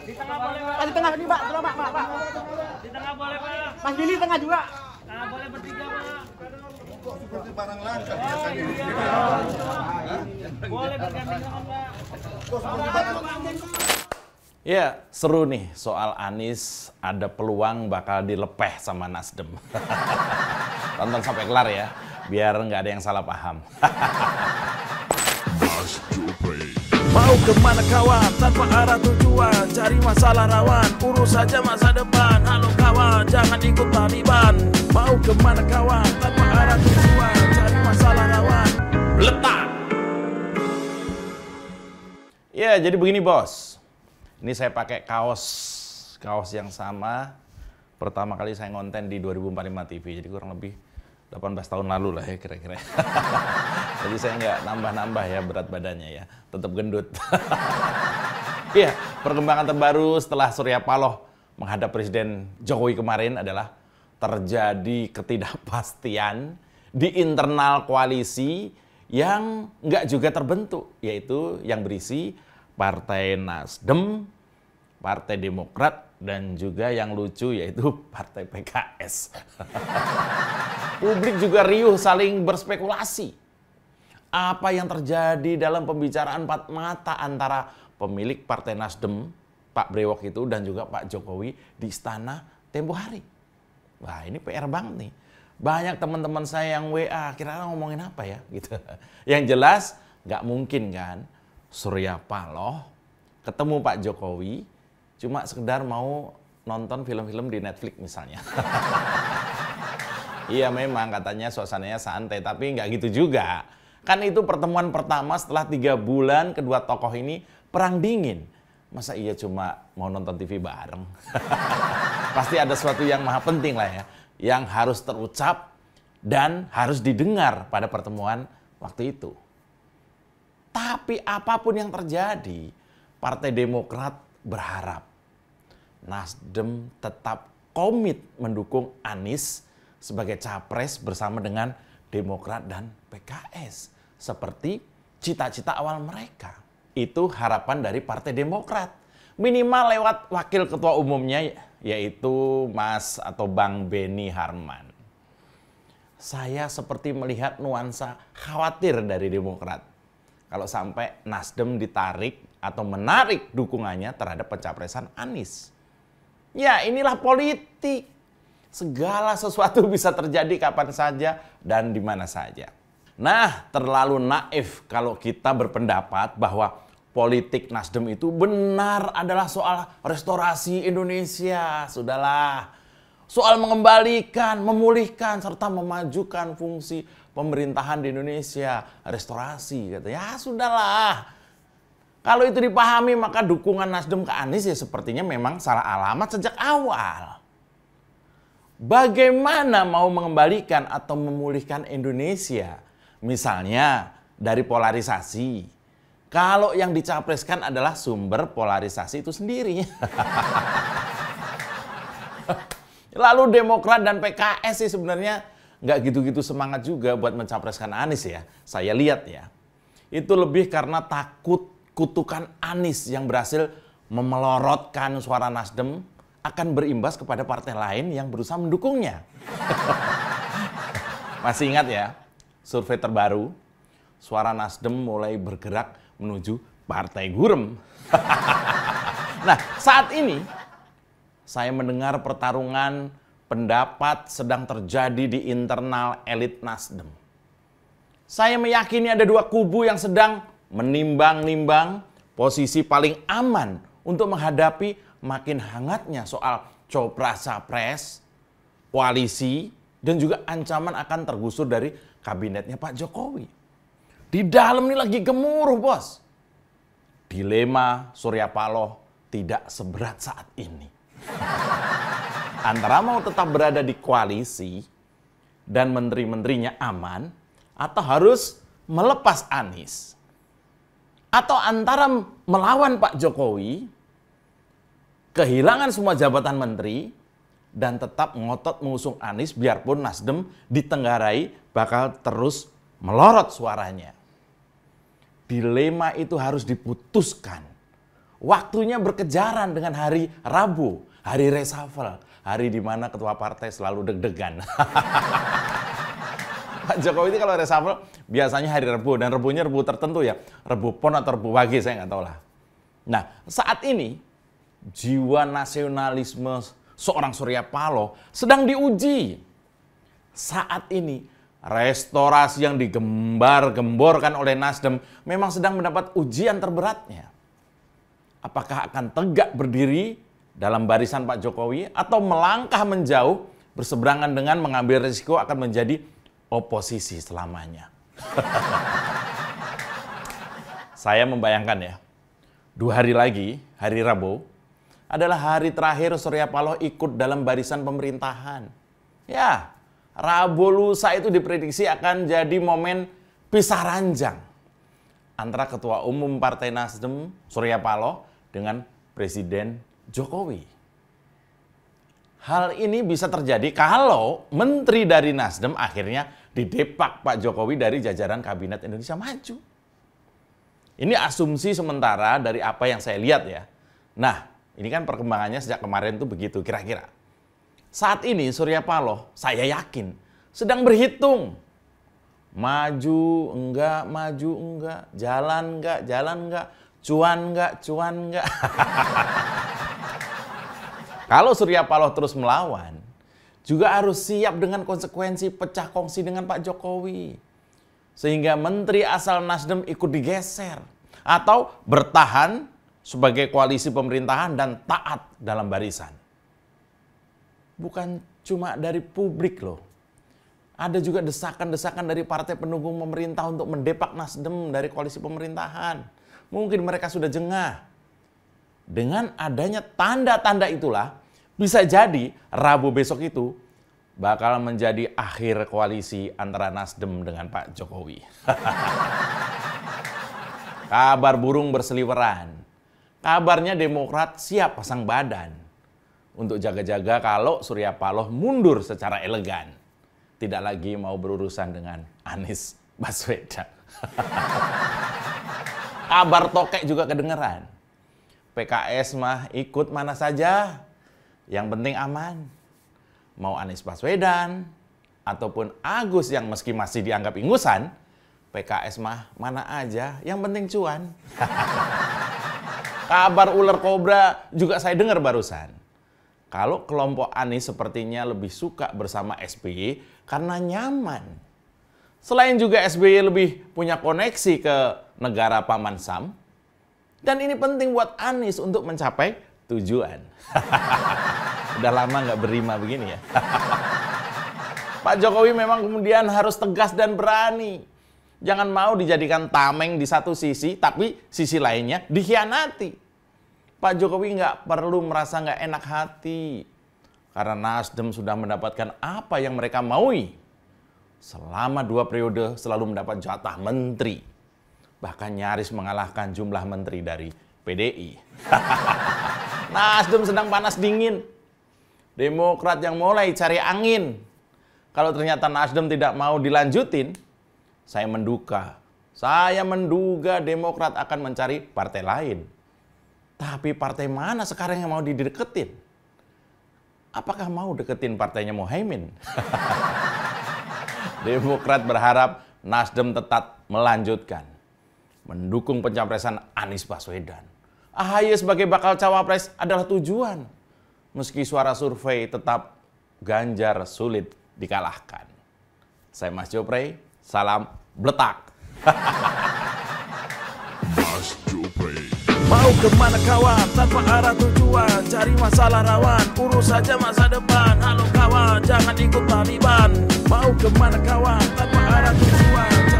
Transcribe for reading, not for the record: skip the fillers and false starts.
Di tengah boleh, Pak. Di tengah nih, Pak. Tolong, Pak. Di tengah boleh, Pak. Mas Billy tengah juga. Nah, boleh bertiga, Pak. Kok seperti barang langka Oh, biasanya. iya. Boleh bergandengan, Pak. Kok seperti barang langka. Ya, seru nih soal Anies ada peluang bakal dilepeh sama Nasdem. Tonton sampai kelar ya, biar nggak ada yang salah paham. Mau kemana kawan, tanpa arah tujuan, cari masalah rawan, urus saja masa depan. Halo kawan, jangan ikut Taliban. Mau kemana kawan, tanpa arah tujuan, cari masalah rawan. Letak. Ya, jadi begini bos. Ini saya pakai kaos yang sama. Pertama kali saya ngonten di 2045 TV, jadi kurang lebih 18 tahun lalu lah ya kira-kira. Jadi saya nggak nambah-nambah ya berat badannya ya, tetap gendut. Iya, perkembangan terbaru setelah Surya Paloh menghadap Presiden Jokowi kemarin adalah terjadi ketidakpastian di internal koalisi yang nggak juga terbentuk, yaitu yang berisi Partai Nasdem, Partai Demokrat, dan juga yang lucu yaitu Partai PKS. Publik juga riuh saling berspekulasi. Apa yang terjadi dalam pembicaraan empat mata antara pemilik Partai Nasdem, Pak Brewok itu, dan juga Pak Jokowi di istana tempo hari. Wah, ini PR banget nih. Banyak teman-teman saya yang WA, kira-kira ngomongin apa ya? Gitu. Yang jelas, nggak mungkin kan Surya Paloh ketemu Pak Jokowi cuma sekedar mau nonton film-film di Netflix misalnya. Iya memang katanya suasananya santai, tapi nggak gitu juga. Kan itu pertemuan pertama setelah 3 bulan kedua tokoh ini perang dingin. Masa iya cuma mau nonton TV bareng? Pasti ada sesuatu yang maha penting lah ya, yang harus terucap dan harus didengar pada pertemuan waktu itu. Tapi apapun yang terjadi, Partai Demokrat berharap Nasdem tetap komit mendukung Anies sebagai capres bersama dengan Demokrat dan PKS. Seperti cita-cita awal mereka. Itu harapan dari Partai Demokrat. Minimal lewat wakil ketua umumnya, yaitu Mas atau Bang Benny Harman. Saya seperti melihat nuansa khawatir dari Demokrat kalau sampai Nasdem ditarik atau menarik dukungannya terhadap pencapresan Anies. Ya, inilah politik. Segala sesuatu bisa terjadi kapan saja dan di mana saja. Nah, terlalu naif kalau kita berpendapat bahwa politik Nasdem itu benar adalah soal restorasi Indonesia. Sudahlah. Soal mengembalikan, memulihkan, serta memajukan fungsi pemerintahan di Indonesia. Restorasi, kata. Ya sudahlah. Kalau itu dipahami, maka dukungan Nasdem ke Anies ya sepertinya memang salah alamat sejak awal. Bagaimana mau mengembalikan atau memulihkan Indonesia? Misalnya dari polarisasi. Kalau yang dicapreskan adalah sumber polarisasi itu sendiri. Lalu Demokrat dan PKS sih sebenarnya nggak gitu-gitu semangat juga buat mencapreskan Anies ya. Saya lihat ya. Itu lebih karena takut kutukan Anies yang berhasil memelorotkan suara Nasdem akan berimbas kepada partai lain yang berusaha mendukungnya. Masih ingat ya, survei terbaru, suara Nasdem mulai bergerak menuju Partai Gurem. Nah, saat ini saya mendengar pertarungan pendapat sedang terjadi di internal elit Nasdem. Saya meyakini ada 2 kubu yang sedang menimbang-nimbang posisi paling aman untuk menghadapi makin hangatnya soal copras-capres, koalisi, dan juga ancaman akan tergusur dari kabinetnya Pak Jokowi. Di dalam ini lagi gemuruh, bos. Dilema Surya Paloh tidak seberat saat ini. Antara mau tetap berada di koalisi dan menteri-menterinya aman, atau harus melepas Anies. Atau antara melawan Pak Jokowi, kehilangan semua jabatan menteri, dan tetap ngotot mengusung Anies biarpun Nasdem ditenggarai bakal terus melorot suaranya. Dilema itu harus diputuskan waktunya berkejaran dengan hari Rabu, hari reshuffle, hari di mana ketua partai selalu deg-degan. Pak Jokowi itu kalau reshuffle biasanya hari Rebu, dan Rebunya Rebu tertentu ya, Rebu Pon atau Rebu Wage, saya nggak tahu lah. Nah, saat ini jiwa nasionalisme seorang Surya Paloh sedang diuji. Saat ini restorasi yang digembar-gemborkan oleh Nasdem memang sedang mendapat ujian terberatnya. Apakah akan tegak berdiri dalam barisan Pak Jokowi atau melangkah menjauh berseberangan dengan mengambil risiko akan menjadi oposisi selamanya. Saya membayangkan ya, 2 hari lagi, hari Rabu, adalah hari terakhir Surya Paloh ikut dalam barisan pemerintahan. Ya, Rabu lusa itu diprediksi akan jadi momen pisah ranjang antara Ketua Umum Partai Nasdem, Surya Paloh, dengan Presiden Jokowi. Hal ini bisa terjadi kalau menteri dari Nasdem akhirnya didepak Pak Jokowi dari jajaran Kabinet Indonesia Maju. Ini asumsi sementara dari apa yang saya lihat ya. Nah, ini kan perkembangannya sejak kemarin tuh begitu kira-kira. Saat ini Surya Paloh, saya yakin, sedang berhitung. Maju enggak, jalan enggak, cuan enggak. Kalau Surya Paloh terus melawan, juga harus siap dengan konsekuensi pecah kongsi dengan Pak Jokowi. Sehingga menteri asal Nasdem ikut digeser. Atau bertahan sebagai koalisi pemerintahan dan taat dalam barisan. Bukan cuma dari publik loh. Ada juga desakan-desakan dari partai pendukung pemerintah untuk mendepak Nasdem dari koalisi pemerintahan. Mungkin mereka sudah jengah. Dengan adanya tanda-tanda itulah, bisa jadi Rabu besok itu bakal menjadi akhir koalisi antara Nasdem dengan Pak Jokowi. Kabar burung berseliweran. Kabarnya Demokrat siap pasang badan untuk jaga-jaga kalau Surya Paloh mundur secara elegan. Tidak lagi mau berurusan dengan Anies Baswedan. Kabar tokek juga kedengeran. PKS mah ikut mana saja, yang penting aman. Mau Anies Baswedan ataupun Agus yang meski masih dianggap ingusan, PKS mah mana aja, yang penting cuan. Kabar ular kobra juga saya dengar barusan. Kalau kelompok Anies sepertinya lebih suka bersama SBY karena nyaman. Selain juga SBY lebih punya koneksi ke negara Paman Sam. Dan ini penting buat Anies untuk mencapai tujuan. Udah lama nggak berima begini ya. Pak Jokowi memang kemudian harus tegas dan berani. Jangan mau dijadikan tameng di satu sisi, tapi sisi lainnya dikhianati. Pak Jokowi nggak perlu merasa nggak enak hati. Karena Nasdem sudah mendapatkan apa yang mereka maui. Selama 2 periode selalu mendapat jatah menteri. Bahkan nyaris mengalahkan jumlah menteri dari PDI. Nasdem sedang panas dingin. Demokrat yang mulai cari angin. Kalau ternyata Nasdem tidak mau dilanjutin, saya menduga Demokrat akan mencari partai lain. Tapi partai mana sekarang yang mau dideketin? Apakah mau deketin partainya Muhaimin? Demokrat berharap Nasdem tetap melanjutkan mendukung pencapresan Anies Baswedan. AHY sebagai bakal cawapres adalah tujuan. Meski suara survei tetap Ganjar sulit dikalahkan. Saya Mas Joprey, salam bletak. Mas Joprey. Mau kemana kawan, tanpa arah tujuan, cari masalah rawan, urus saja masa depan. Halo kawan, jangan ikut Taliban. Mau kemana kawan, tanpa arah tujuan.